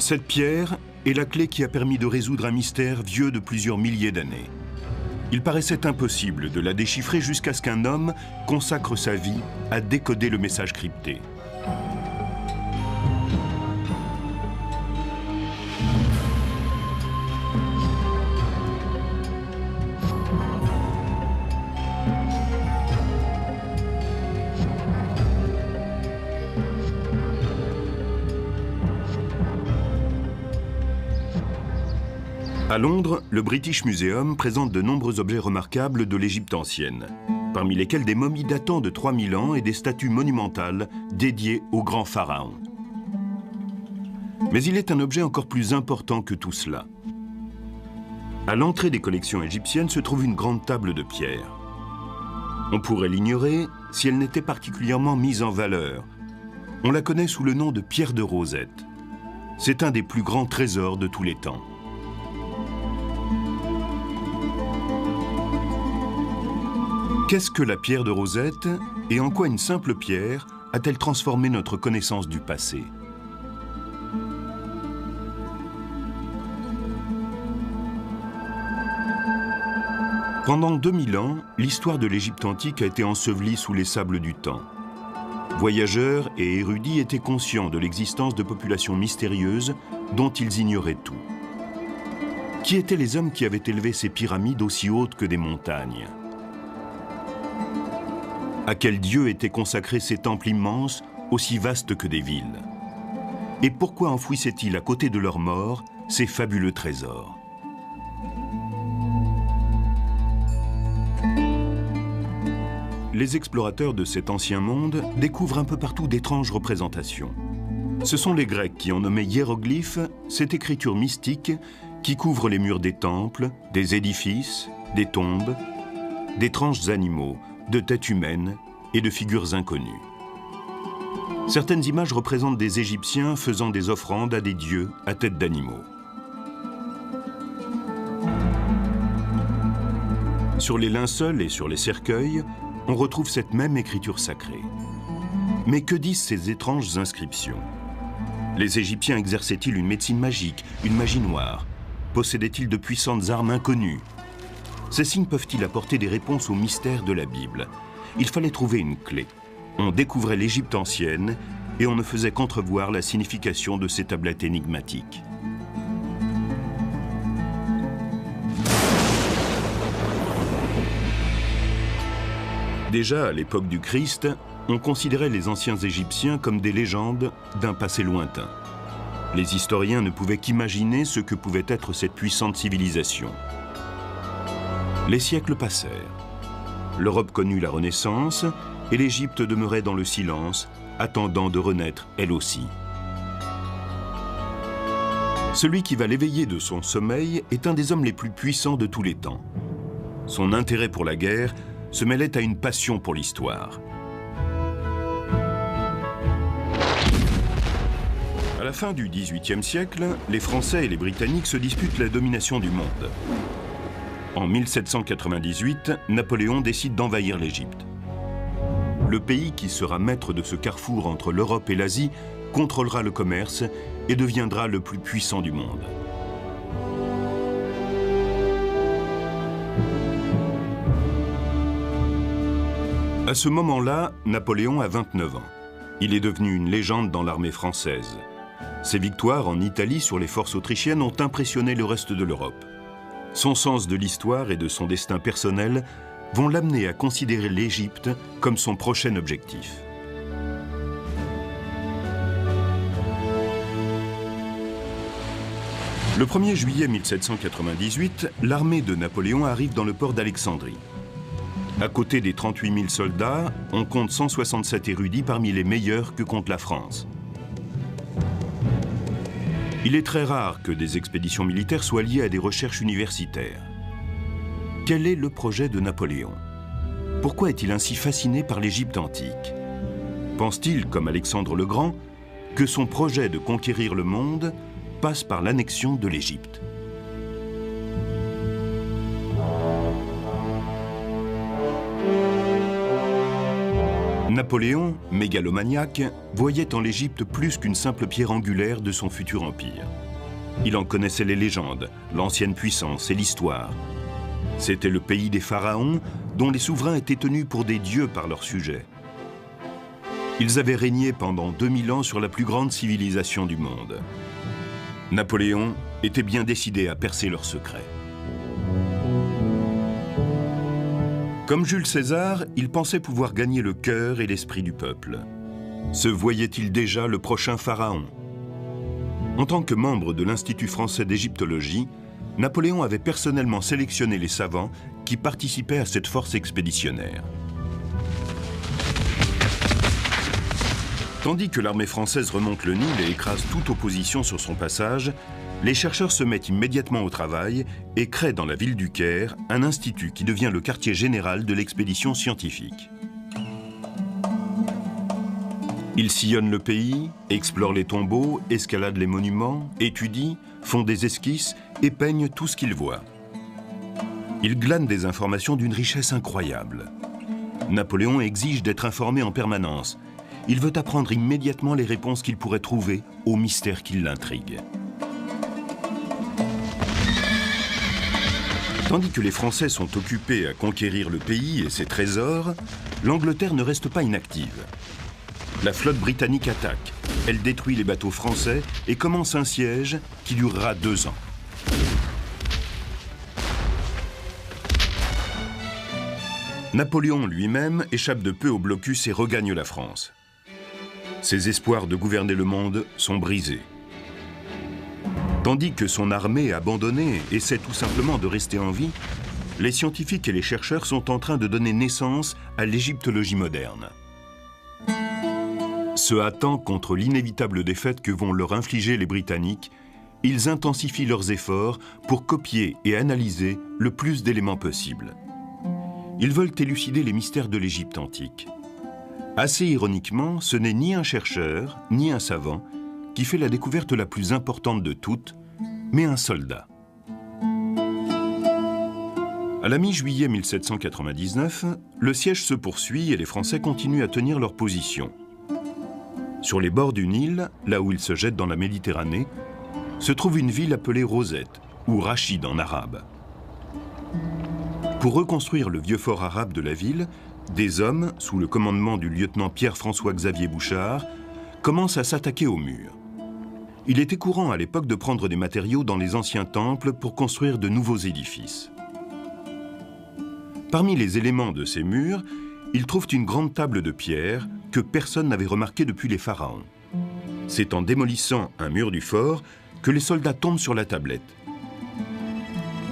Cette pierre est la clé qui a permis de résoudre un mystère vieux de plusieurs milliers d'années. Il paraissait impossible de la déchiffrer jusqu'à ce qu'un homme consacre sa vie à décoder le message crypté. À Londres, le British Museum présente de nombreux objets remarquables de l'Égypte ancienne, parmi lesquels des momies datant de 3000 ans et des statues monumentales dédiées au grand pharaon. Mais il est un objet encore plus important que tout cela. À l'entrée des collections égyptiennes se trouve une grande table de pierre. On pourrait l'ignorer si elle n'était particulièrement mise en valeur. On la connaît sous le nom de pierre de Rosette. C'est un des plus grands trésors de tous les temps. Qu'est-ce que la pierre de Rosette et en quoi une simple pierre a-t-elle transformé notre connaissance du passé? Pendant 2000 ans, l'histoire de l'Égypte antique a été ensevelie sous les sables du temps. Voyageurs et érudits étaient conscients de l'existence de populations mystérieuses dont ils ignoraient tout. Qui étaient les hommes qui avaient élevé ces pyramides aussi hautes que des montagnes? À quel dieu étaient consacrés ces temples immenses, aussi vastes que des villes? Et pourquoi enfouissaient-ils à côté de leurs morts ces fabuleux trésors? Les explorateurs de cet ancien monde découvrent un peu partout d'étranges représentations. Ce sont les Grecs qui ont nommé hiéroglyphes cette écriture mystique qui couvre les murs des temples, des édifices, des tombes, d'étranges animaux, de têtes humaines et de figures inconnues. Certaines images représentent des Égyptiens faisant des offrandes à des dieux à tête d'animaux. Sur les linceuls et sur les cercueils, on retrouve cette même écriture sacrée. Mais que disent ces étranges inscriptions? Les Égyptiens exerçaient-ils une médecine magique, une magie noire? Possédaient-ils de puissantes armes inconnues? Ces signes peuvent-ils apporter des réponses aux mystères de la Bible? Il fallait trouver une clé. On découvrait l'Égypte ancienne et on ne faisait qu'entrevoir la signification de ces tablettes énigmatiques. Déjà à l'époque du Christ, on considérait les anciens Égyptiens comme des légendes d'un passé lointain. Les historiens ne pouvaient qu'imaginer ce que pouvait être cette puissante civilisation. Les siècles passèrent. L'Europe connut la Renaissance et l'Égypte demeurait dans le silence, attendant de renaître elle aussi. Celui qui va l'éveiller de son sommeil est un des hommes les plus puissants de tous les temps. Son intérêt pour la guerre se mêlait à une passion pour l'histoire. À la fin du XVIIIe siècle, les Français et les Britanniques se disputent la domination du monde. En 1798, Napoléon décide d'envahir l'Égypte. Le pays qui sera maître de ce carrefour entre l'Europe et l'Asie contrôlera le commerce et deviendra le plus puissant du monde. À ce moment-là, Napoléon a 29 ans. Il est devenu une légende dans l'armée française. Ses victoires en Italie sur les forces autrichiennes ont impressionné le reste de l'Europe. Son sens de l'histoire et de son destin personnel vont l'amener à considérer l'Égypte comme son prochain objectif. Le 1er juillet 1798, l'armée de Napoléon arrive dans le port d'Alexandrie. À côté des 38 000 soldats, on compte 167 érudits parmi les meilleurs que compte la France. Il est très rare que des expéditions militaires soient liées à des recherches universitaires. Quel est le projet de Napoléon? Pourquoi est-il ainsi fasciné par l'Égypte antique? Pense-t-il, comme Alexandre le Grand, que son projet de conquérir le monde passe par l'annexion de l'Égypte? Napoléon, mégalomaniaque, voyait en l'Égypte plus qu'une simple pierre angulaire de son futur empire. Il en connaissait les légendes, l'ancienne puissance et l'histoire. C'était le pays des pharaons, dont les souverains étaient tenus pour des dieux par leurs sujets. Ils avaient régné pendant 2000 ans sur la plus grande civilisation du monde. Napoléon était bien décidé à percer leurs secrets. Comme Jules César, il pensait pouvoir gagner le cœur et l'esprit du peuple. Se voyait-il déjà le prochain pharaon? En tant que membre de l'Institut français d'égyptologie, Napoléon avait personnellement sélectionné les savants qui participaient à cette force expéditionnaire. Tandis que l'armée française remonte le Nil et écrase toute opposition sur son passage, les chercheurs se mettent immédiatement au travail et créent dans la ville du Caire un institut qui devient le quartier général de l'expédition scientifique. Ils sillonnent le pays, explorent les tombeaux, escaladent les monuments, étudient, font des esquisses et peignent tout ce qu'ils voient. Ils glanent des informations d'une richesse incroyable. Napoléon exige d'être informé en permanence. Il veut apprendre immédiatement les réponses qu'il pourrait trouver aux mystères qui l'intriguent. Tandis que les Français sont occupés à conquérir le pays et ses trésors, l'Angleterre ne reste pas inactive. La flotte britannique attaque, elle détruit les bateaux français et commence un siège qui durera 2 ans. Napoléon lui-même échappe de peu au blocus et regagne la France. Ses espoirs de gouverner le monde sont brisés. Tandis que son armée abandonnée essaie tout simplement de rester en vie, les scientifiques et les chercheurs sont en train de donner naissance à l'égyptologie moderne. Se hâtant contre l'inévitable défaite que vont leur infliger les Britanniques, ils intensifient leurs efforts pour copier et analyser le plus d'éléments possible. Ils veulent élucider les mystères de l'Égypte antique. Assez ironiquement, ce n'est ni un chercheur, ni un savant qui fait la découverte la plus importante de toutes, mais un soldat. À la mi-juillet 1799, le siège se poursuit et les Français continuent à tenir leur position. Sur les bords du Nil, là où il se jette dans la Méditerranée, se trouve une ville appelée Rosette, ou Rachid en arabe. Pour reconstruire le vieux fort arabe de la ville, des hommes, sous le commandement du lieutenant Pierre-François-Xavier Bouchard, commencent à s'attaquer aux murs. Il était courant à l'époque de prendre des matériaux dans les anciens temples pour construire de nouveaux édifices. Parmi les éléments de ces murs, ils trouvent une grande table de pierre que personne n'avait remarquée depuis les pharaons. C'est en démolissant un mur du fort que les soldats tombent sur la tablette.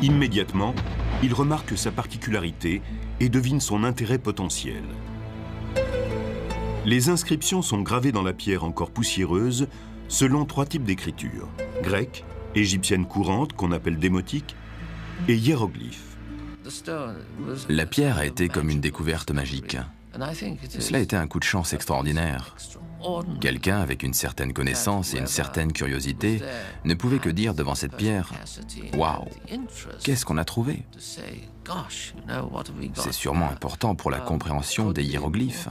Immédiatement, ils remarquent sa particularité et devinent son intérêt potentiel. Les inscriptions sont gravées dans la pierre encore poussiéreuse selon 3 types d'écriture: grecque, égyptienne courante qu'on appelle démotique et hiéroglyphe. La pierre a été comme une découverte magique. Cela a été un coup de chance extraordinaire. Quelqu'un avec une certaine connaissance et une certaine curiosité ne pouvait que dire devant cette pierre « Waouh, qu'est-ce qu'on a trouvé ?» C'est sûrement important pour la compréhension des hiéroglyphes.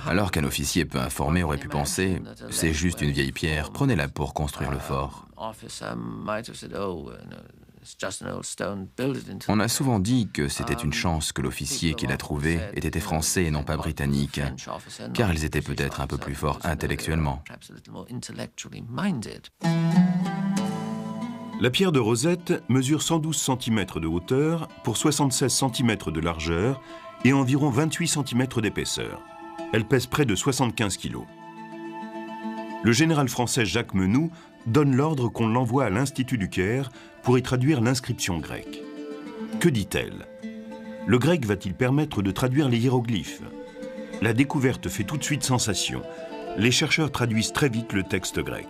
Alors qu'un officier peu informé aurait pu penser « C'est juste une vieille pierre, prenez-la pour construire le fort ». On a souvent dit que c'était une chance que l'officier qui l'a trouvée ait été français et non pas britannique, car ils étaient peut-être un peu plus forts intellectuellement. La pierre de Rosette mesure 112 cm de hauteur pour 76 cm de largeur et environ 28 cm d'épaisseur. Elle pèse près de 75 kg. Le général français Jacques Menou donne l'ordre qu'on l'envoie à l'Institut du Caire pour y traduire l'inscription grecque. Que dit-elle? Le grec va-t-il permettre de traduire les hiéroglyphes? La découverte fait tout de suite sensation. Les chercheurs traduisent très vite le texte grec.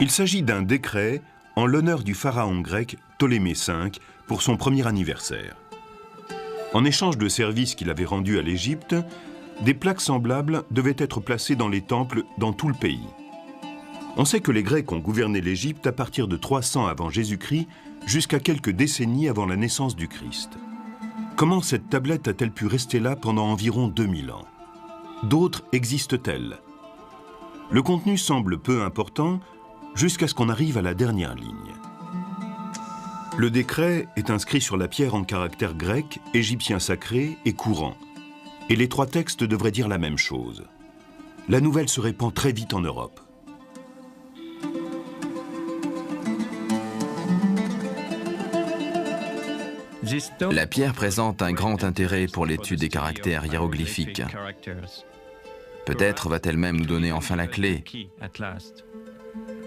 Il s'agit d'un décret en l'honneur du pharaon grec Ptolémée V pour son premier anniversaire. En échange de services qu'il avait rendus à l'Égypte, des plaques semblables devaient être placées dans les temples dans tout le pays. On sait que les Grecs ont gouverné l'Égypte à partir de 300 avant Jésus-Christ jusqu'à quelques décennies avant la naissance du Christ. Comment cette tablette a-t-elle pu rester là pendant environ 2000 ans? D'autres existent-elles? Le contenu semble peu important jusqu'à ce qu'on arrive à la dernière ligne. Le décret est inscrit sur la pierre en caractères grecs, égyptiens sacrés et courants. Et les trois textes devraient dire la même chose. La nouvelle se répand très vite en Europe. La pierre présente un grand intérêt pour l'étude des caractères hiéroglyphiques. Peut-être va-t-elle même nous donner enfin la clé.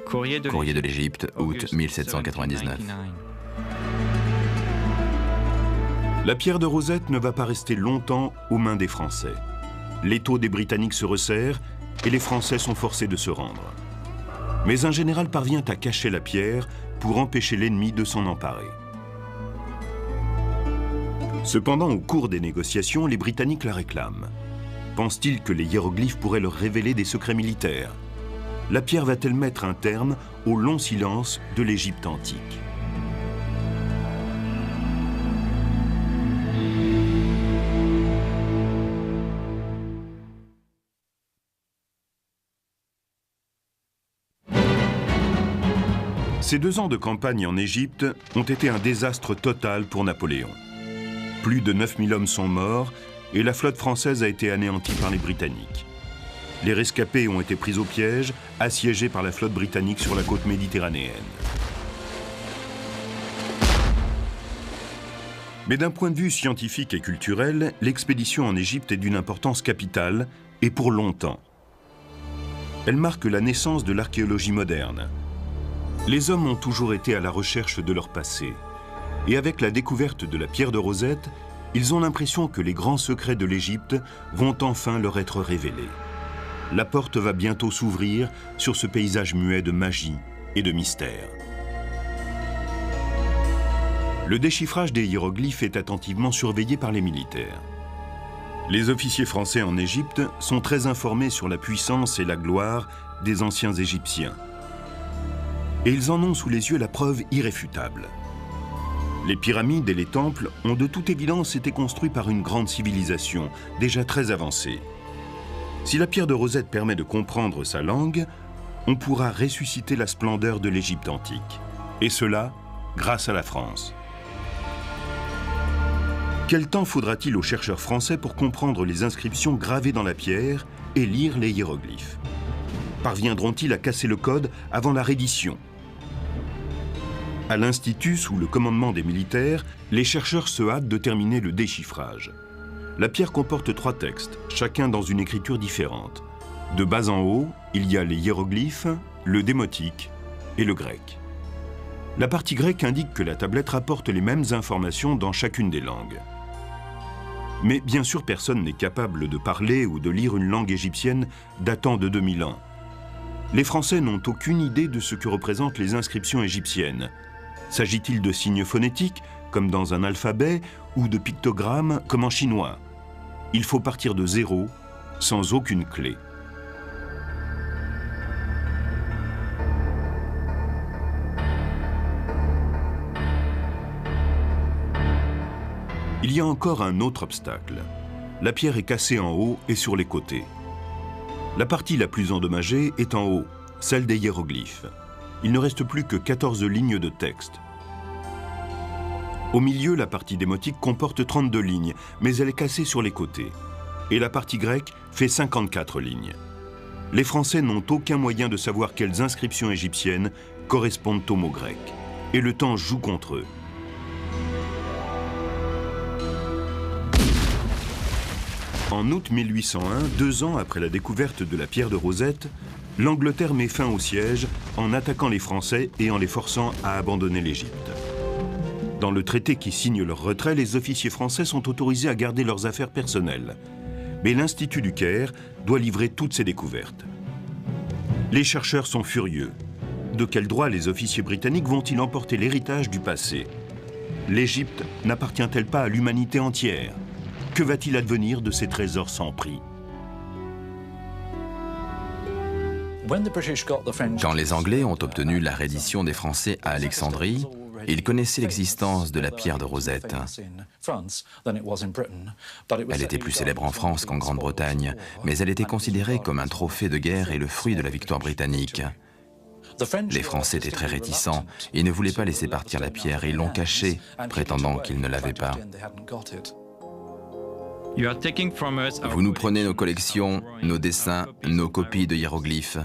Courrier de l'Égypte, août 1799. La pierre de Rosette ne va pas rester longtemps aux mains des Français. L'étau des Britanniques se resserre et les Français sont forcés de se rendre. Mais un général parvient à cacher la pierre pour empêcher l'ennemi de s'en emparer. Cependant, au cours des négociations, les Britanniques la réclament. Pensent-ils que les hiéroglyphes pourraient leur révéler des secrets militaires? La pierre va-t-elle mettre un terme au long silence de l'Égypte antique? Ces 2 ans de campagne en Égypte ont été un désastre total pour Napoléon. Plus de 9000 hommes sont morts et la flotte française a été anéantie par les Britanniques. Les rescapés ont été pris au piège, assiégés par la flotte britannique sur la côte méditerranéenne. Mais d'un point de vue scientifique et culturel, l'expédition en Égypte est d'une importance capitale et pour longtemps. Elle marque la naissance de l'archéologie moderne. Les hommes ont toujours été à la recherche de leur passé. Et avec la découverte de la pierre de Rosette, ils ont l'impression que les grands secrets de l'Égypte vont enfin leur être révélés. La porte va bientôt s'ouvrir sur ce paysage muet de magie et de mystère. Le déchiffrage des hiéroglyphes est attentivement surveillé par les militaires. Les officiers français en Égypte sont très informés sur la puissance et la gloire des anciens Égyptiens. Et ils en ont sous les yeux la preuve irréfutable. Les pyramides et les temples ont de toute évidence été construits par une grande civilisation, déjà très avancée. Si la pierre de Rosette permet de comprendre sa langue, on pourra ressusciter la splendeur de l'Égypte antique. Et cela, grâce à la France. Quel temps faudra-t-il aux chercheurs français pour comprendre les inscriptions gravées dans la pierre et lire les hiéroglyphes? Parviendront-ils à casser le code avant la reddition? À l'Institut, sous le commandement des militaires, les chercheurs se hâtent de terminer le déchiffrage. La pierre comporte 3 textes, chacun dans une écriture différente. De bas en haut, il y a les hiéroglyphes, le démotique et le grec. La partie grecque indique que la tablette rapporte les mêmes informations dans chacune des langues. Mais bien sûr, personne n'est capable de parler ou de lire une langue égyptienne datant de 2000 ans. Les Français n'ont aucune idée de ce que représentent les inscriptions égyptiennes. S'agit-il de signes phonétiques, comme dans un alphabet, ou de pictogrammes, comme en chinois? Il faut partir de zéro, sans aucune clé. Il y a encore un autre obstacle. La pierre est cassée en haut et sur les côtés. La partie la plus endommagée est en haut, celle des hiéroglyphes. Il ne reste plus que 14 lignes de texte. Au milieu, la partie démotique comporte 32 lignes, mais elle est cassée sur les côtés. Et la partie grecque fait 54 lignes. Les Français n'ont aucun moyen de savoir quelles inscriptions égyptiennes correspondent aux mots grecs. Et le temps joue contre eux. En août 1801, 2 ans après la découverte de la pierre de Rosette, l'Angleterre met fin au siège en attaquant les Français et en les forçant à abandonner l'Égypte. Dans le traité qui signe leur retrait, les officiers français sont autorisés à garder leurs affaires personnelles. Mais l'Institut du Caire doit livrer toutes ses découvertes. Les chercheurs sont furieux. De quel droit les officiers britanniques vont-ils emporter l'héritage du passé? L'Égypte n'appartient-elle pas à l'humanité entière? Que va-t-il advenir de ces trésors sans prix? Quand les Anglais ont obtenu la reddition des Français à Alexandrie, Il connaissait l'existence de la pierre de Rosette. Elle était plus célèbre en France qu'en Grande-Bretagne, mais elle était considérée comme un trophée de guerre et le fruit de la victoire britannique. Les Français étaient très réticents et ne voulaient pas laisser partir la pierre et ils l'ont cachée, prétendant qu'ils ne l'avaient pas. Vous nous prenez nos collections, nos dessins, nos copies de hiéroglyphes.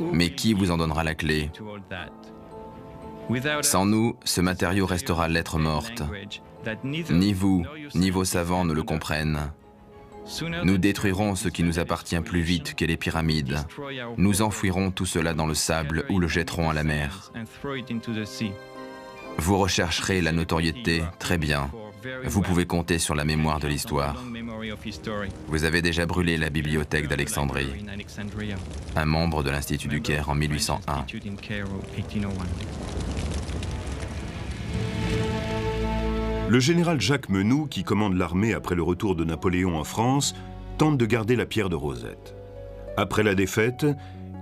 Mais qui vous en donnera la clé? Sans nous, ce matériau restera lettre morte. Ni vous, ni vos savants ne le comprennent. Nous détruirons ce qui nous appartient plus vite que les pyramides. Nous enfouirons tout cela dans le sable ou le jetterons à la mer. Vous rechercherez la notoriété, très bien. Vous pouvez compter sur la mémoire de l'histoire. Vous avez déjà brûlé la bibliothèque d'Alexandrie, un membre de l'Institut du Caire en 1801. Le général Jacques Menou, qui commande l'armée après le retour de Napoléon en France, tente de garder la pierre de Rosette. Après la défaite,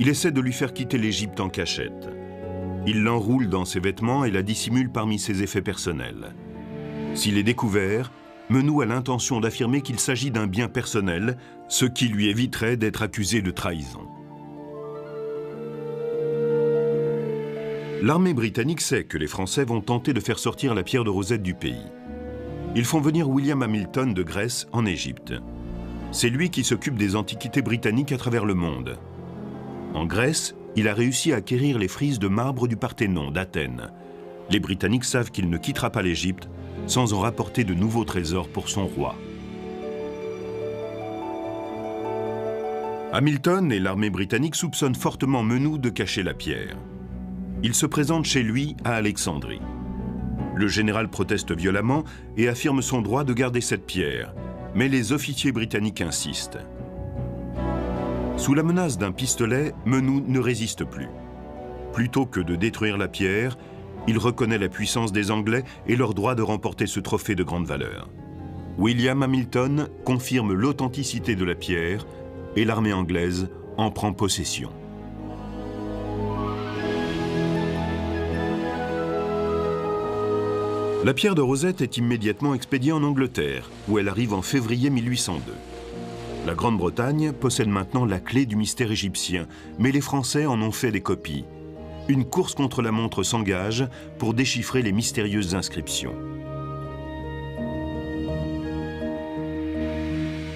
il essaie de lui faire quitter l'Égypte en cachette. Il l'enroule dans ses vêtements et la dissimule parmi ses effets personnels. S'il est découvert, Menou a l'intention d'affirmer qu'il s'agit d'un bien personnel, ce qui lui éviterait d'être accusé de trahison. L'armée britannique sait que les Français vont tenter de faire sortir la pierre de Rosette du pays. Ils font venir William Hamilton de Grèce en Égypte. C'est lui qui s'occupe des antiquités britanniques à travers le monde. En Grèce, il a réussi à acquérir les frises de marbre du Parthénon d'Athènes. Les Britanniques savent qu'il ne quittera pas l'Égypte sans en rapporter de nouveaux trésors pour son roi. Hamilton et l'armée britannique soupçonnent fortement Menou de cacher la pierre. Il se présente chez lui à Alexandrie. Le général proteste violemment et affirme son droit de garder cette pierre, mais les officiers britanniques insistent. Sous la menace d'un pistolet, Menou ne résiste plus. Plutôt que de détruire la pierre, il reconnaît la puissance des Anglais et leur droit de remporter ce trophée de grande valeur. William Hamilton confirme l'authenticité de la pierre et l'armée anglaise en prend possession. La pierre de Rosette est immédiatement expédiée en Angleterre, où elle arrive en février 1802. La Grande-Bretagne possède maintenant la clé du mystère égyptien, mais les Français en ont fait des copies. Une course contre la montre s'engage pour déchiffrer les mystérieuses inscriptions.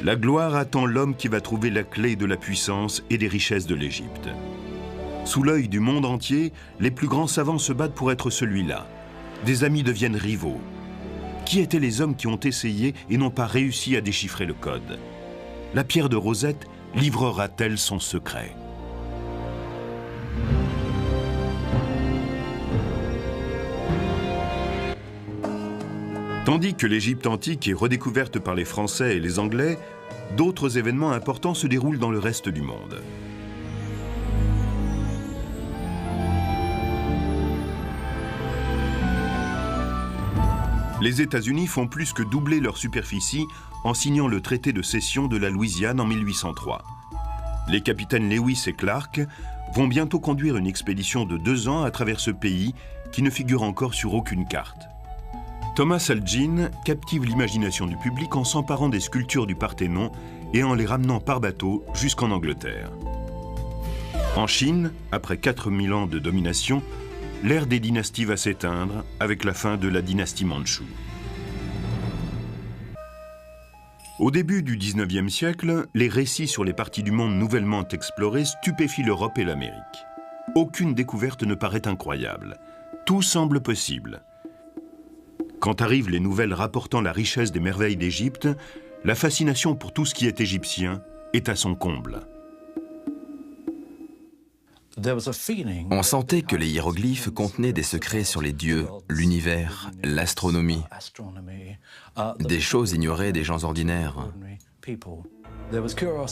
La gloire attend l'homme qui va trouver la clé de la puissance et des richesses de l'Égypte. Sous l'œil du monde entier, les plus grands savants se battent pour être celui-là. Des amis deviennent rivaux. Qui étaient les hommes qui ont essayé et n'ont pas réussi à déchiffrer le code? La pierre de Rosette livrera-t-elle son secret? Tandis que l'Égypte antique est redécouverte par les Français et les Anglais, d'autres événements importants se déroulent dans le reste du monde. Les États-Unis font plus que doubler leur superficie en signant le traité de cession de la Louisiane en 1803. Les capitaines Lewis et Clark vont bientôt conduire une expédition de 2 ans à travers ce pays qui ne figure encore sur aucune carte. Thomas Elgin captive l'imagination du public en s'emparant des sculptures du Parthénon et en les ramenant par bateau jusqu'en Angleterre. En Chine, après 4000 ans de domination, l'ère des dynasties va s'éteindre avec la fin de la dynastie mandchoue. Au début du XIXe siècle, les récits sur les parties du monde nouvellement explorées stupéfient l'Europe et l'Amérique. Aucune découverte ne paraît incroyable. Tout semble possible. Quand arrivent les nouvelles rapportant la richesse des merveilles d'Égypte, la fascination pour tout ce qui est égyptien est à son comble. On sentait que les hiéroglyphes contenaient des secrets sur les dieux, l'univers, l'astronomie, des choses ignorées des gens ordinaires.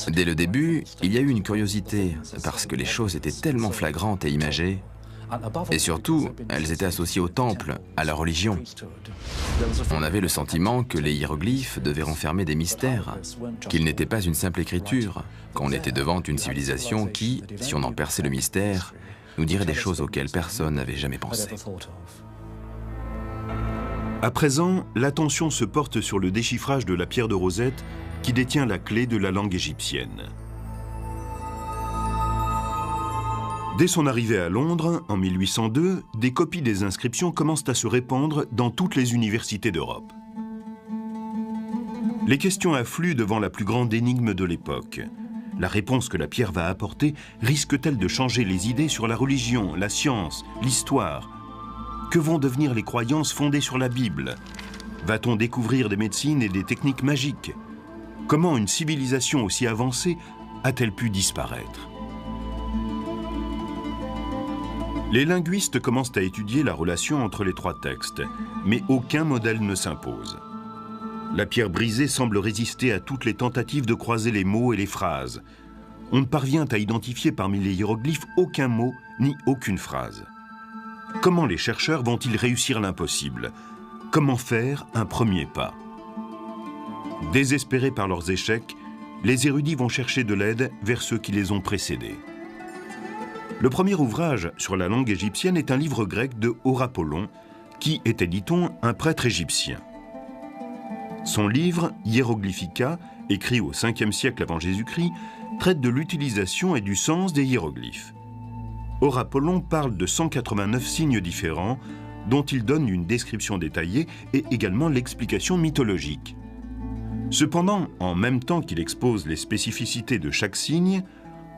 Dès le début, il y a eu une curiosité, parce que les choses étaient tellement flagrantes et imagées, et surtout, elles étaient associées au temple, à la religion. On avait le sentiment que les hiéroglyphes devaient renfermer des mystères, qu'ils n'étaient pas une simple écriture, qu'on était devant une civilisation qui, si on en perçait le mystère, nous dirait des choses auxquelles personne n'avait jamais pensé. À présent, l'attention se porte sur le déchiffrage de la pierre de Rosette qui détient la clé de la langue égyptienne. Dès son arrivée à Londres, en 1802, des copies des inscriptions commencent à se répandre dans toutes les universités d'Europe. Les questions affluent devant la plus grande énigme de l'époque. La réponse que la pierre va apporter risque-t-elle de changer les idées sur la religion, la science, l'histoire? Que vont devenir les croyances fondées sur la Bible? Va-t-on découvrir des médecines et des techniques magiques? Comment une civilisation aussi avancée a-t-elle pu disparaître? Les linguistes commencent à étudier la relation entre les trois textes, mais aucun modèle ne s'impose. La pierre brisée semble résister à toutes les tentatives de croiser les mots et les phrases. On ne parvient à identifier parmi les hiéroglyphes aucun mot ni aucune phrase. Comment les chercheurs vont-ils réussir l'impossible? Comment faire un premier pas? Désespérés par leurs échecs, les érudits vont chercher de l'aide vers ceux qui les ont précédés. Le premier ouvrage sur la langue égyptienne est un livre grec de Horapollon, qui était, dit-on, un prêtre égyptien. Son livre, Hieroglyphica, écrit au 5e siècle avant Jésus-Christ, traite de l'utilisation et du sens des hiéroglyphes. Horapollon parle de 189 signes différents, dont il donne une description détaillée et également l'explication mythologique. Cependant, en même temps qu'il expose les spécificités de chaque signe,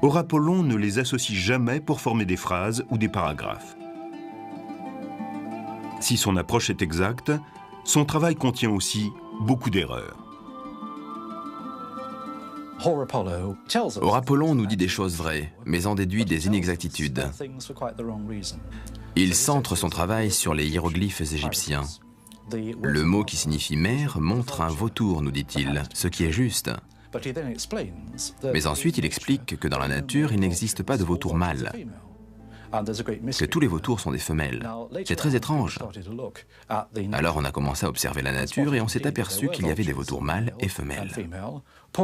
Horapollon ne les associe jamais pour former des phrases ou des paragraphes. Si son approche est exacte, son travail contient aussi beaucoup d'erreurs. Horapollon nous dit des choses vraies, mais en déduit des inexactitudes. Il centre son travail sur les hiéroglyphes égyptiens. Le mot qui signifie mère montre un vautour, nous dit-il, ce qui est juste. Mais ensuite, il explique que dans la nature, il n'existe pas de vautour mâle, que tous les vautours sont des femelles. C'est très étrange. Alors on a commencé à observer la nature et on s'est aperçu qu'il y avait des vautours mâles et femelles.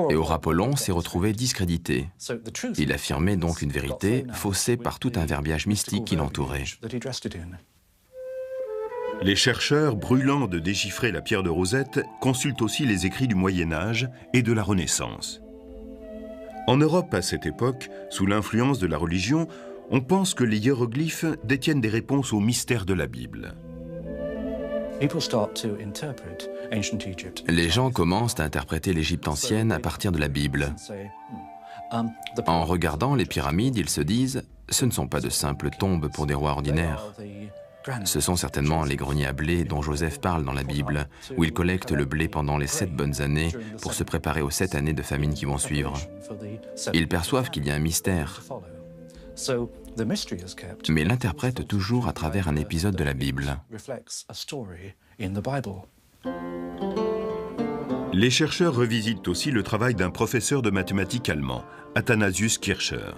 Et Horapollon s'est retrouvé discrédité. Il affirmait donc une vérité faussée par tout un verbiage mystique qui l'entourait. Les chercheurs, brûlants de déchiffrer la pierre de Rosette, consultent aussi les écrits du Moyen-Âge et de la Renaissance. En Europe, à cette époque, sous l'influence de la religion, on pense que les hiéroglyphes détiennent des réponses aux mystères de la Bible. Les gens commencent à interpréter l'Égypte ancienne à partir de la Bible. En regardant les pyramides, ils se disent « ce ne sont pas de simples tombes pour des rois ordinaires ». Ce sont certainement les greniers à blé dont Joseph parle dans la Bible, où il collecte le blé pendant les 7 bonnes années pour se préparer aux 7 années de famine qui vont suivre. Ils perçoivent qu'il y a un mystère, mais l'interprètent toujours à travers un épisode de la Bible. Les chercheurs revisitent aussi le travail d'un professeur de mathématiques allemand, Athanasius Kircher.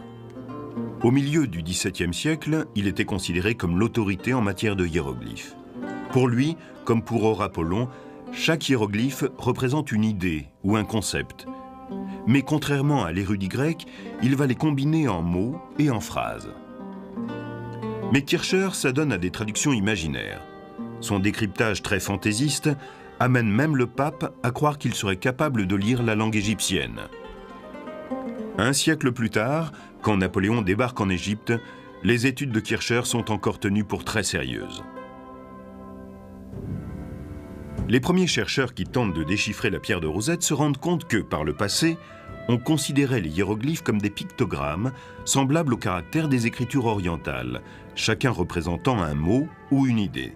Au milieu du XVIIe siècle, il était considéré comme l'autorité en matière de hiéroglyphes. Pour lui, comme pour Horapollon, chaque hiéroglyphe représente une idée ou un concept. Mais contrairement à l'érudit grec, il va les combiner en mots et en phrases. Mais Kircher s'adonne à des traductions imaginaires. Son décryptage très fantaisiste amène même le pape à croire qu'il serait capable de lire la langue égyptienne. Un siècle plus tard, quand Napoléon débarque en Égypte, les études de Kircher sont encore tenues pour très sérieuses. Les premiers chercheurs qui tentent de déchiffrer la pierre de Rosette se rendent compte que, par le passé, on considérait les hiéroglyphes comme des pictogrammes semblables aux caractères des écritures orientales, chacun représentant un mot ou une idée.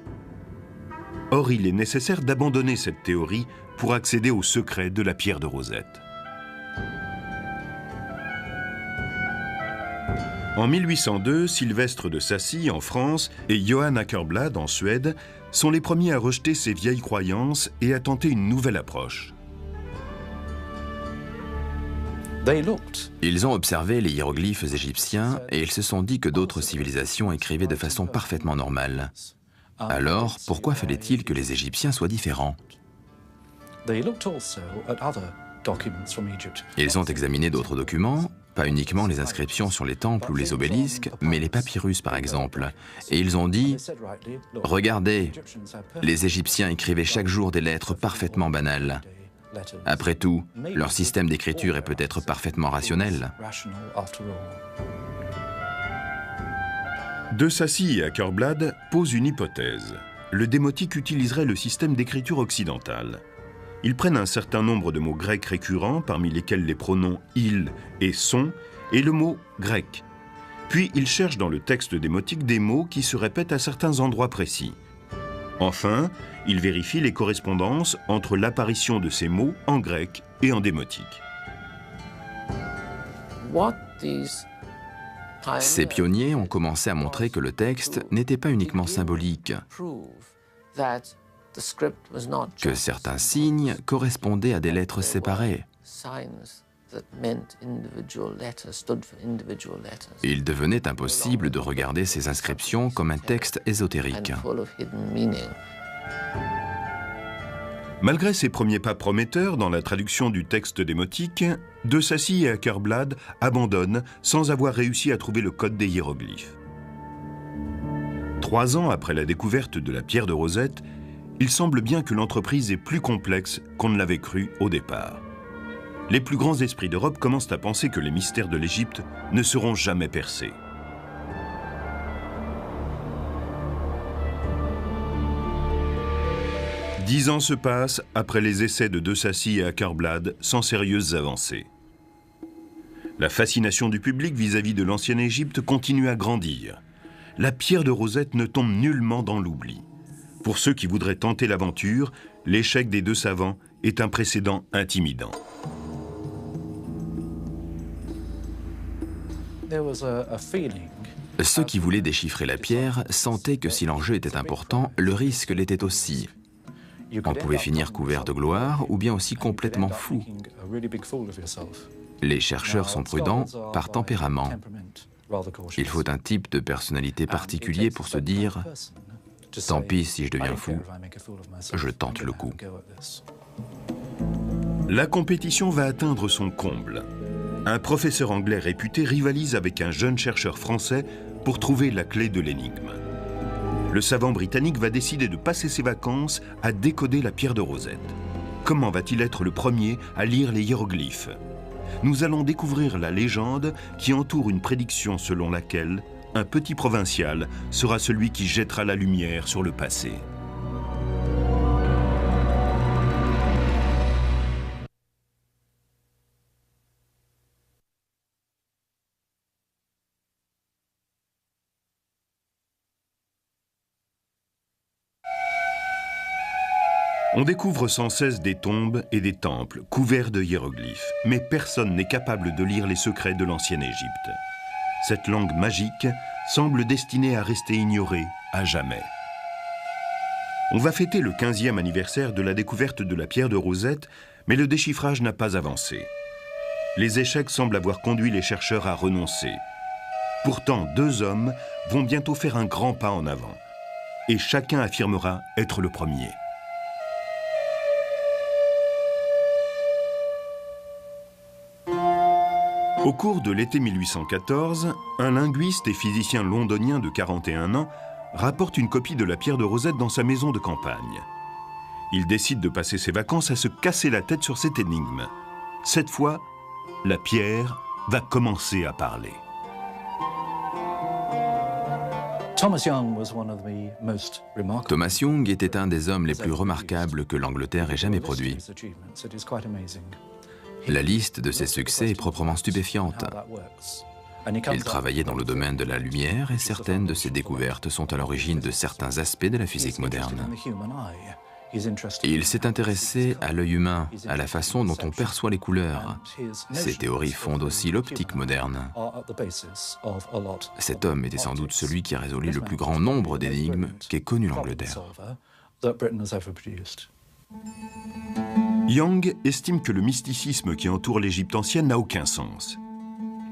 Or, il est nécessaire d'abandonner cette théorie pour accéder au secret de la pierre de Rosette. En 1802, Sylvestre de Sacy, en France, et Johann Åkerblad, en Suède, sont les premiers à rejeter ces vieilles croyances et à tenter une nouvelle approche. Ils ont observé les hiéroglyphes égyptiens et ils se sont dit que d'autres civilisations écrivaient de façon parfaitement normale. Alors, pourquoi fallait-il que les Égyptiens soient différents? Ils ont examiné d'autres documents, Pas uniquement les inscriptions sur les temples ou les obélisques, mais les papyrus par exemple. Et ils ont dit « Regardez, les Égyptiens écrivaient chaque jour des lettres parfaitement banales. Après tout, leur système d'écriture est peut-être parfaitement rationnel. » De Sacy et Akerblad posent une hypothèse. Le démotique utiliserait le système d'écriture occidental. Ils prennent un certain nombre de mots grecs récurrents, parmi lesquels les pronoms « il » et « son », et le mot « grec ». Puis ils cherchent dans le texte démotique des mots qui se répètent à certains endroits précis. Enfin, ils vérifient les correspondances entre l'apparition de ces mots en grec et en démotique. Ces pionniers ont commencé à montrer que le texte n'était pas uniquement symbolique, que certains signes correspondaient à des lettres séparées. Il devenait impossible de regarder ces inscriptions comme un texte ésotérique. Malgré ses premiers pas prometteurs dans la traduction du texte démotique, De Sacy et Akerblad abandonnent sans avoir réussi à trouver le code des hiéroglyphes. 3 ans après la découverte de la pierre de Rosette, il semble bien que l'entreprise est plus complexe qu'on ne l'avait cru au départ. Les plus grands esprits d'Europe commencent à penser que les mystères de l'Égypte ne seront jamais percés. « 10 ans se passent après les essais de Sacy et Akerblad sans sérieuses avancées. La fascination du public vis-à-vis de l'ancienne Égypte continue à grandir. La pierre de Rosette ne tombe nullement dans l'oubli. Pour ceux qui voudraient tenter l'aventure, l'échec des 2 savants est un précédent intimidant. Ceux qui voulaient déchiffrer la pierre sentaient que si l'enjeu était important, le risque l'était aussi. On pouvait finir couvert de gloire ou bien aussi complètement fou. Les chercheurs sont prudents par tempérament. Il faut un type de personnalité particulier pour se dire « Tant pis si je deviens fou, je tente le coup ». La compétition va atteindre son comble. Un professeur anglais réputé rivalise avec un jeune chercheur français pour trouver la clé de l'énigme. Le savant britannique va décider de passer ses vacances à décoder la pierre de Rosette. Comment va-t-il être le premier à lire les hiéroglyphes? Nous allons découvrir la légende qui entoure une prédiction selon laquelle un petit provincial sera celui qui jettera la lumière sur le passé. On découvre sans cesse des tombes et des temples couverts de hiéroglyphes, mais personne n'est capable de lire les secrets de l'ancienne Égypte. Cette langue magique semble destinée à rester ignorée à jamais. On va fêter le 15e anniversaire de la découverte de la pierre de Rosette, mais le déchiffrage n'a pas avancé. Les échecs semblent avoir conduit les chercheurs à renoncer. Pourtant, 2 hommes vont bientôt faire un grand pas en avant, et chacun affirmera être le premier. Au cours de l'été 1814, un linguiste et physicien londonien de 41 ans rapporte une copie de la pierre de Rosette dans sa maison de campagne. Il décide de passer ses vacances à se casser la tête sur cette énigme. Cette fois, la pierre va commencer à parler. Thomas Young était un des hommes les plus remarquables que l'Angleterre ait jamais produit. La liste de ses succès est proprement stupéfiante. Il travaillait dans le domaine de la lumière et certaines de ses découvertes sont à l'origine de certains aspects de la physique moderne. Il s'est intéressé à l'œil humain, à la façon dont on perçoit les couleurs. Ses théories fondent aussi l'optique moderne. Cet homme était sans doute celui qui a résolu le plus grand nombre d'énigmes qu'ait connu l'Angleterre. Young estime que le mysticisme qui entoure l'Égypte ancienne n'a aucun sens.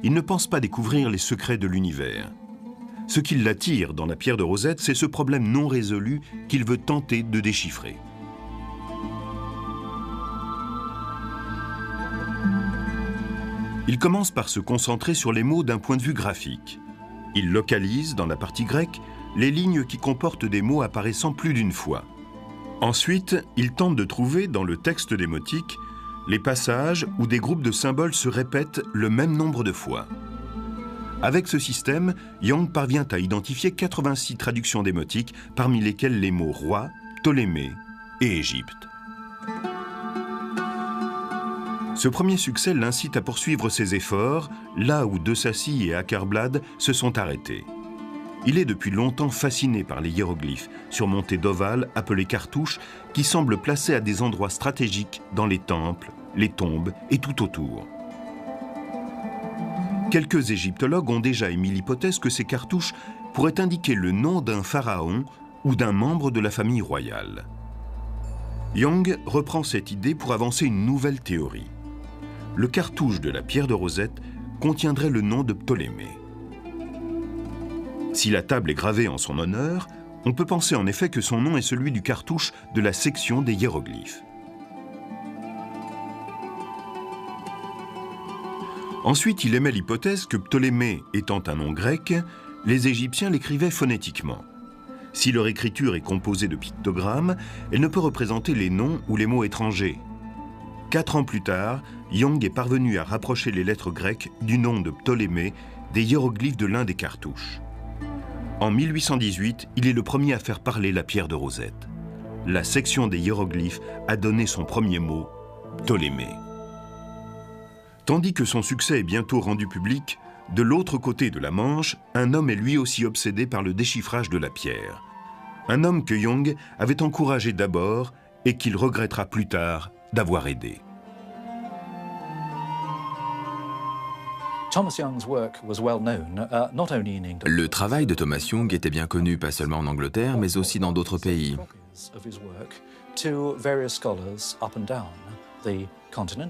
Il ne pense pas découvrir les secrets de l'univers. Ce qui l'attire dans la pierre de Rosette, c'est ce problème non résolu qu'il veut tenter de déchiffrer. Il commence par se concentrer sur les mots d'un point de vue graphique. Il localise, dans la partie grecque, les lignes qui comportent des mots apparaissant plus d'une fois. Ensuite, il tente de trouver, dans le texte démotique, les passages où des groupes de symboles se répètent le même nombre de fois. Avec ce système, Young parvient à identifier 86 traductions démotiques, parmi lesquelles les mots roi, Ptolémée et Égypte. Ce premier succès l'incite à poursuivre ses efforts, là où De Sacy et Akerblad se sont arrêtés. Il est depuis longtemps fasciné par les hiéroglyphes, surmontés d'ovales appelés cartouches, qui semblent placés à des endroits stratégiques dans les temples, les tombes et tout autour. Quelques égyptologues ont déjà émis l'hypothèse que ces cartouches pourraient indiquer le nom d'un pharaon ou d'un membre de la famille royale. Young reprend cette idée pour avancer une nouvelle théorie. Le cartouche de la pierre de Rosette contiendrait le nom de Ptolémée. Si la table est gravée en son honneur, on peut penser en effet que son nom est celui du cartouche de la section des hiéroglyphes. Ensuite, il émet l'hypothèse que Ptolémée étant un nom grec, les Égyptiens l'écrivaient phonétiquement. Si leur écriture est composée de pictogrammes, elle ne peut représenter les noms ou les mots étrangers. 4 ans plus tard, Young est parvenu à rapprocher les lettres grecques du nom de Ptolémée des hiéroglyphes de l'un des cartouches. En 1818, il est le premier à faire parler la pierre de Rosette. La section des hiéroglyphes a donné son premier mot, Ptolémée. Tandis que son succès est bientôt rendu public, de l'autre côté de la Manche, un homme est lui aussi obsédé par le déchiffrage de la pierre. Un homme que Young avait encouragé d'abord et qu'il regrettera plus tard d'avoir aidé. Le travail de Thomas Young était bien connu pas seulement en Angleterre, mais aussi dans d'autres pays.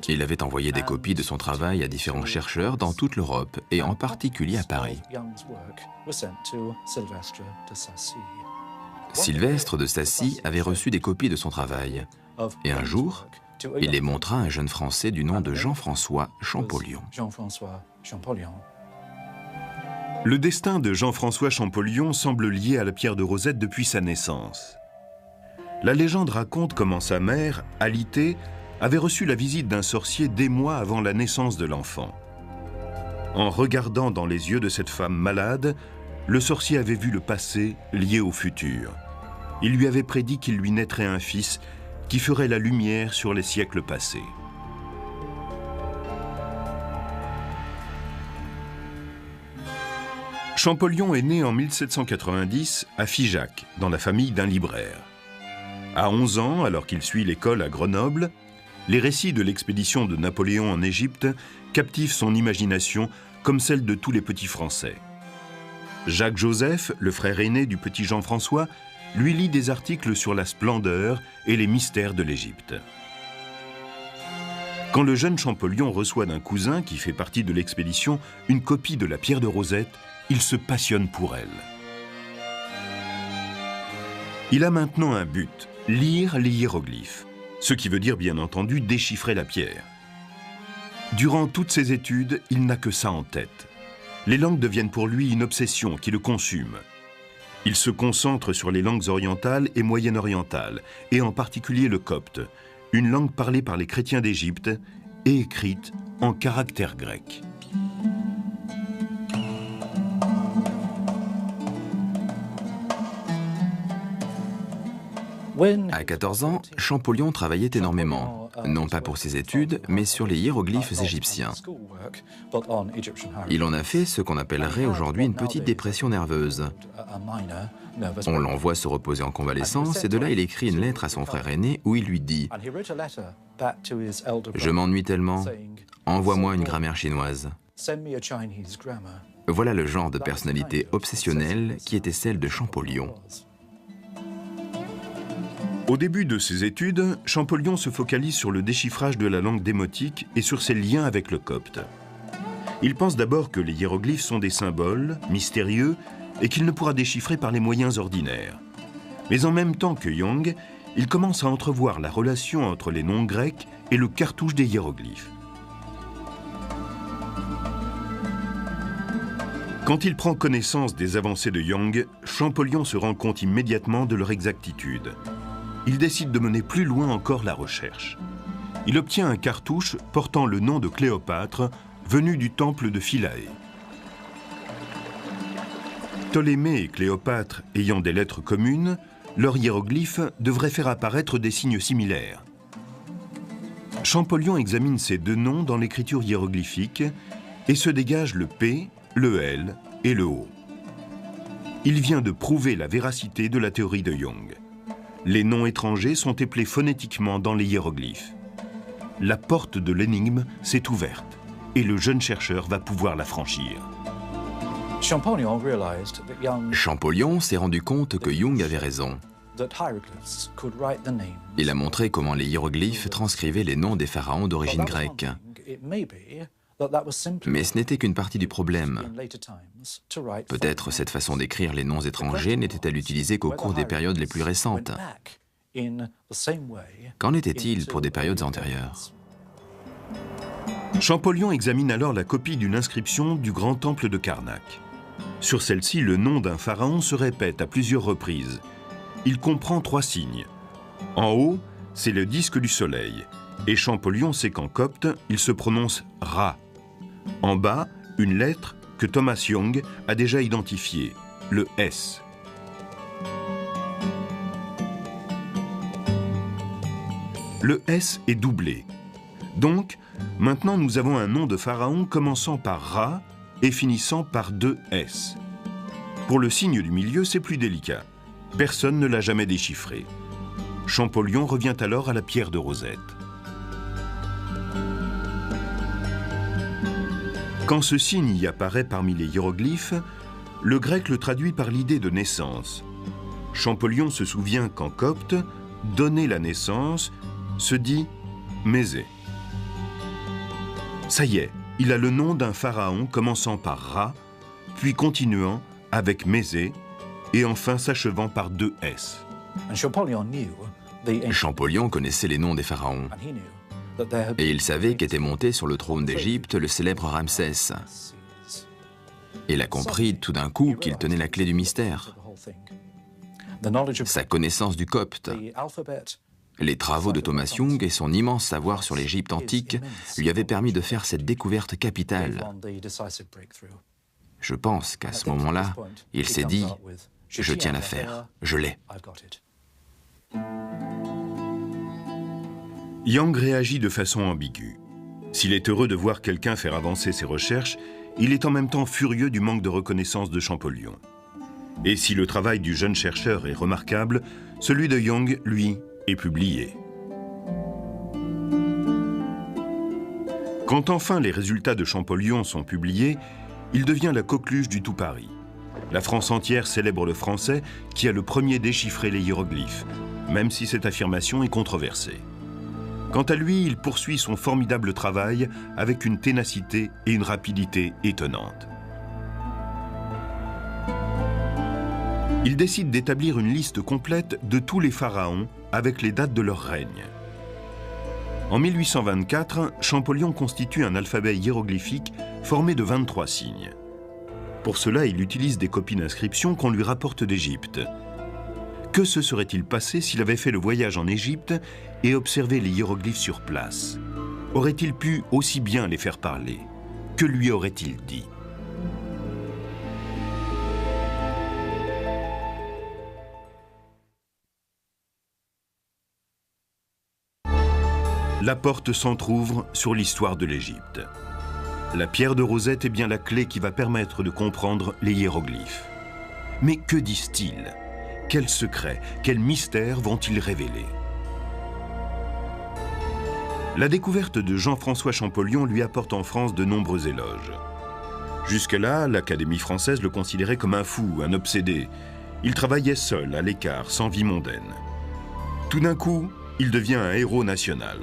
Il avait envoyé des copies de son travail à différents chercheurs dans toute l'Europe et en particulier à Paris. Sylvestre de Sacy avait reçu des copies de son travail et un jour, il les montra à un jeune Français du nom de Jean-François Champollion. Le destin de Jean-François Champollion semble lié à la pierre de Rosette depuis sa naissance. La légende raconte comment sa mère, Alitée, avait reçu la visite d'un sorcier des mois avant la naissance de l'enfant. En regardant dans les yeux de cette femme malade, le sorcier avait vu le passé lié au futur. Il lui avait prédit qu'il lui naîtrait un fils qui ferait la lumière sur les siècles passés. Champollion est né en 1790 à Figeac, dans la famille d'un libraire. À 11 ans, alors qu'il suit l'école à Grenoble, les récits de l'expédition de Napoléon en Égypte captivent son imagination comme celle de tous les petits Français. Jacques-Joseph, le frère aîné du petit Jean-François, lui lit des articles sur la splendeur et les mystères de l'Égypte. Quand le jeune Champollion reçoit d'un cousin qui fait partie de l'expédition une copie de la pierre de Rosette, il se passionne pour elle. Il a maintenant un but, lire les hiéroglyphes, ce qui veut dire bien entendu déchiffrer la pierre. Durant toutes ses études, il n'a que ça en tête. Les langues deviennent pour lui une obsession qui le consume. Il se concentre sur les langues orientales et moyen-orientales, et en particulier le copte, une langue parlée par les chrétiens d'Égypte et écrite en caractères grecs. À 14 ans, Champollion travaillait énormément, non pas pour ses études, mais sur les hiéroglyphes égyptiens. Il en a fait ce qu'on appellerait aujourd'hui une petite dépression nerveuse. On l'envoie se reposer en convalescence et de là il écrit une lettre à son frère aîné où il lui dit « Je m'ennuie tellement, envoie-moi une grammaire chinoise ». Voilà le genre de personnalité obsessionnelle qui était celle de Champollion. Au début de ses études, Champollion se focalise sur le déchiffrage de la langue démotique et sur ses liens avec le copte. Il pense d'abord que les hiéroglyphes sont des symboles, mystérieux, et qu'il ne pourra déchiffrer par les moyens ordinaires. Mais en même temps que Young, il commence à entrevoir la relation entre les noms grecs et le cartouche des hiéroglyphes. Quand il prend connaissance des avancées de Young, Champollion se rend compte immédiatement de leur exactitude. Il décide de mener plus loin encore la recherche. Il obtient un cartouche portant le nom de Cléopâtre, venu du temple de Philae. Ptolémée et Cléopâtre ayant des lettres communes, leurs hiéroglyphes devraient faire apparaître des signes similaires. Champollion examine ces deux noms dans l'écriture hiéroglyphique et se dégage le P, le L et le O. Il vient de prouver la véracité de la théorie de Young. Les noms étrangers sont épelés phonétiquement dans les hiéroglyphes. La porte de l'énigme s'est ouverte et le jeune chercheur va pouvoir la franchir. Champollion s'est rendu compte que Young avait raison. Il a montré comment les hiéroglyphes transcrivaient les noms des pharaons d'origine grecque. Mais ce n'était qu'une partie du problème. Peut-être cette façon d'écrire les noms étrangers n'était-elle utilisée qu'au cours des périodes les plus récentes. Qu'en était-il pour des périodes antérieures? Champollion examine alors la copie d'une inscription du grand temple de Karnak. Sur celle-ci, le nom d'un pharaon se répète à plusieurs reprises. Il comprend 3 signes. En haut, c'est le disque du soleil, et Champollion sait qu'en copte, il se prononce Ra. En bas, une lettre que Thomas Young a déjà identifiée, le S. Le S est doublé. Donc, maintenant nous avons un nom de pharaon commençant par Ra et finissant par 2 S. Pour le signe du milieu, c'est plus délicat. Personne ne l'a jamais déchiffré. Champollion revient alors à la pierre de Rosette. Quand ce signe y apparaît parmi les hiéroglyphes, le grec le traduit par l'idée de naissance. Champollion se souvient qu'en copte, donner la naissance se dit Mésé. Ça y est, il a le nom d'un pharaon commençant par Ra, puis continuant avec Mésé, et enfin s'achevant par 2 S. Champollion connaissait les noms des pharaons. Et il savait qu'était monté sur le trône d'Égypte le célèbre Ramsès. Il a compris tout d'un coup qu'il tenait la clé du mystère. Sa connaissance du copte, les travaux de Thomas Young et son immense savoir sur l'Égypte antique lui avaient permis de faire cette découverte capitale. Je pense qu'à ce moment-là, il s'est dit « Je tiens l'affaire, je l'ai ». Young réagit de façon ambiguë. S'il est heureux de voir quelqu'un faire avancer ses recherches, il est en même temps furieux du manque de reconnaissance de Champollion. Et si le travail du jeune chercheur est remarquable, celui de Young, lui, est publié. Quand enfin les résultats de Champollion sont publiés, il devient la coqueluche du tout Paris. La France entière célèbre le français qui a le premier déchiffré les hiéroglyphes, même si cette affirmation est controversée. Quant à lui, il poursuit son formidable travail avec une ténacité et une rapidité étonnantes. Il décide d'établir une liste complète de tous les pharaons avec les dates de leur règne. En 1824, Champollion constitue un alphabet hiéroglyphique formé de 23 signes. Pour cela, il utilise des copies d'inscriptions qu'on lui rapporte d'Égypte. Que se serait-il passé s'il avait fait le voyage en Égypte et observé les hiéroglyphes sur place? Aurait-il pu aussi bien les faire parler? Que lui aurait-il dit? La porte s'entr'ouvre sur l'histoire de l'Égypte. La pierre de Rosette est bien la clé qui va permettre de comprendre les hiéroglyphes. Mais que disent-ils? Quels secrets, quels mystères vont-ils révéler? La découverte de Jean-François Champollion lui apporte en France de nombreux éloges. Jusque-là, l'Académie française le considérait comme un fou, un obsédé. Il travaillait seul, à l'écart, sans vie mondaine. Tout d'un coup, il devient un héros national.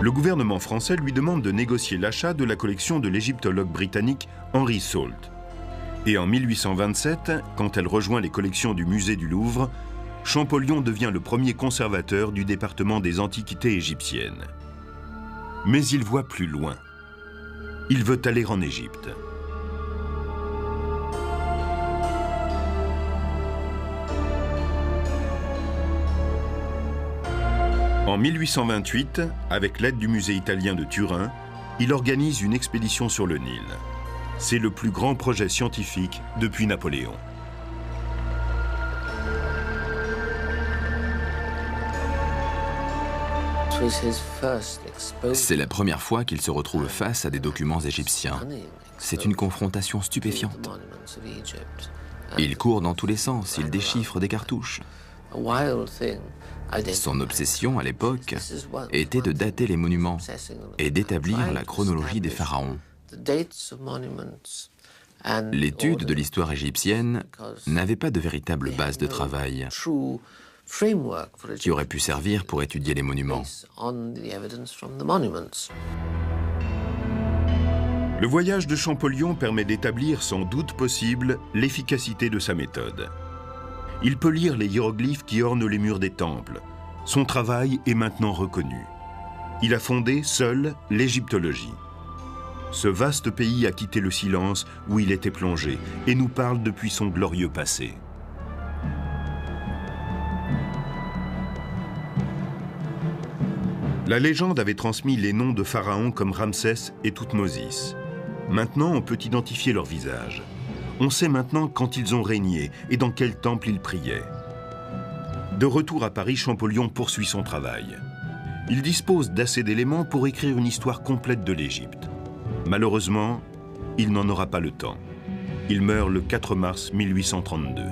Le gouvernement français lui demande de négocier l'achat de la collection de l'égyptologue britannique Henry Salt. Et en 1827, quand elle rejoint les collections du musée du Louvre, Champollion devient le premier conservateur du département des antiquités égyptiennes. Mais il voit plus loin. Il veut aller en Égypte. En 1828, avec l'aide du musée italien de Turin, il organise une expédition sur le Nil. C'est le plus grand projet scientifique depuis Napoléon. C'est la première fois qu'il se retrouve face à des documents égyptiens. C'est une confrontation stupéfiante. Il court dans tous les sens, il déchiffre des cartouches. Son obsession à l'époque était de dater les monuments et d'établir la chronologie des pharaons. L'étude de l'histoire égyptienne n'avait pas de véritable base de travail qui aurait pu servir pour étudier les monuments. Le voyage de Champollion permet d'établir sans doute possible l'efficacité de sa méthode. Il peut lire les hiéroglyphes qui ornent les murs des temples. Son travail est maintenant reconnu. Il a fondé seul l'égyptologie. Ce vaste pays a quitté le silence où il était plongé et nous parle depuis son glorieux passé. La légende avait transmis les noms de pharaons comme Ramsès et Thoutmosis. Maintenant, on peut identifier leur visage. On sait maintenant quand ils ont régné et dans quel temple ils priaient. De retour à Paris, Champollion poursuit son travail. Il dispose d'assez d'éléments pour écrire une histoire complète de l'Égypte. Malheureusement, il n'en aura pas le temps. Il meurt le 4 mars 1832.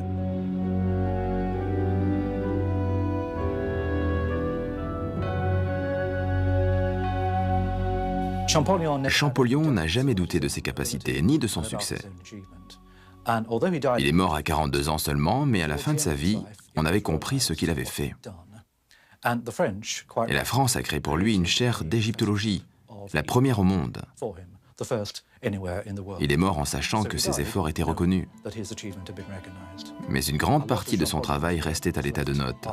Champollion n'a jamais douté de ses capacités, ni de son succès. Il est mort à 42 ans seulement, mais à la fin de sa vie, on avait compris ce qu'il avait fait. Et la France a créé pour lui une chaire d'égyptologie, la première au monde. Il est mort en sachant que ses efforts étaient reconnus. Mais une grande partie de son travail restait à l'état de notes.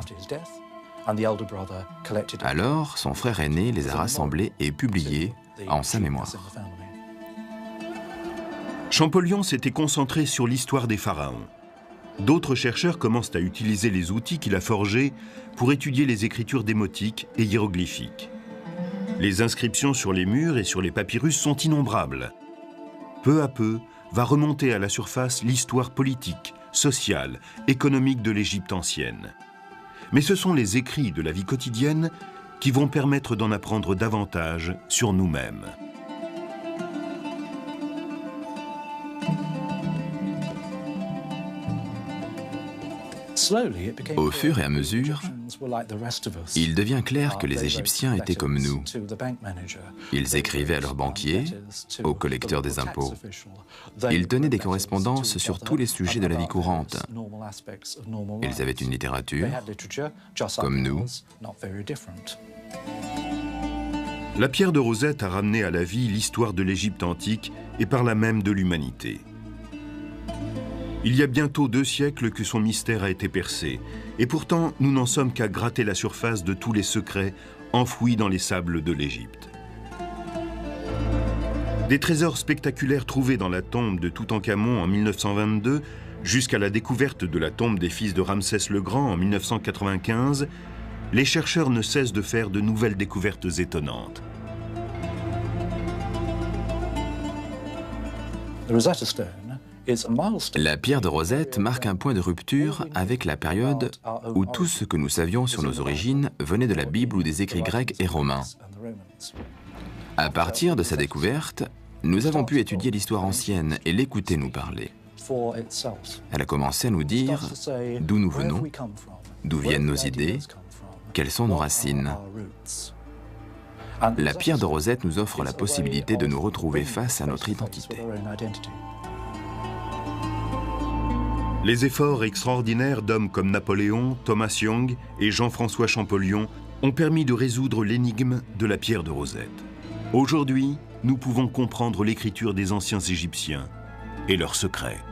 Alors, son frère aîné les a rassemblés et publiés en sa mémoire. Champollion s'était concentré sur l'histoire des pharaons. D'autres chercheurs commencent à utiliser les outils qu'il a forgés pour étudier les écritures démotiques et hiéroglyphiques. Les inscriptions sur les murs et sur les papyrus sont innombrables. Peu à peu, va remonter à la surface l'histoire politique, sociale, économique de l'Égypte ancienne. Mais ce sont les écrits de la vie quotidienne qui vont permettre d'en apprendre davantage sur nous-mêmes. Au fur et à mesure, il devient clair que les Égyptiens étaient comme nous. Ils écrivaient à leurs banquiers, aux collecteurs des impôts. Ils tenaient des correspondances sur tous les sujets de la vie courante. Ils avaient une littérature, comme nous. La pierre de Rosette a ramené à la vie l'histoire de l'Égypte antique et par là même de l'humanité. Il y a bientôt 2 siècles que son mystère a été percé, et pourtant nous n'en sommes qu'à gratter la surface de tous les secrets enfouis dans les sables de l'Égypte. Des trésors spectaculaires trouvés dans la tombe de Toutankhamon en 1922, jusqu'à la découverte de la tombe des fils de Ramsès le Grand en 1995, les chercheurs ne cessent de faire de nouvelles découvertes étonnantes. La pierre de Rosette marque un point de rupture avec la période où tout ce que nous savions sur nos origines venait de la Bible ou des écrits grecs et romains. À partir de sa découverte, nous avons pu étudier l'histoire ancienne et l'écouter nous parler. Elle a commencé à nous dire d'où nous venons, d'où viennent nos idées, quelles sont nos racines. La pierre de Rosette nous offre la possibilité de nous retrouver face à notre identité. Les efforts extraordinaires d'hommes comme Napoléon, Thomas Young et Jean-François Champollion ont permis de résoudre l'énigme de la pierre de Rosette. Aujourd'hui, nous pouvons comprendre l'écriture des anciens Égyptiens et leurs secrets.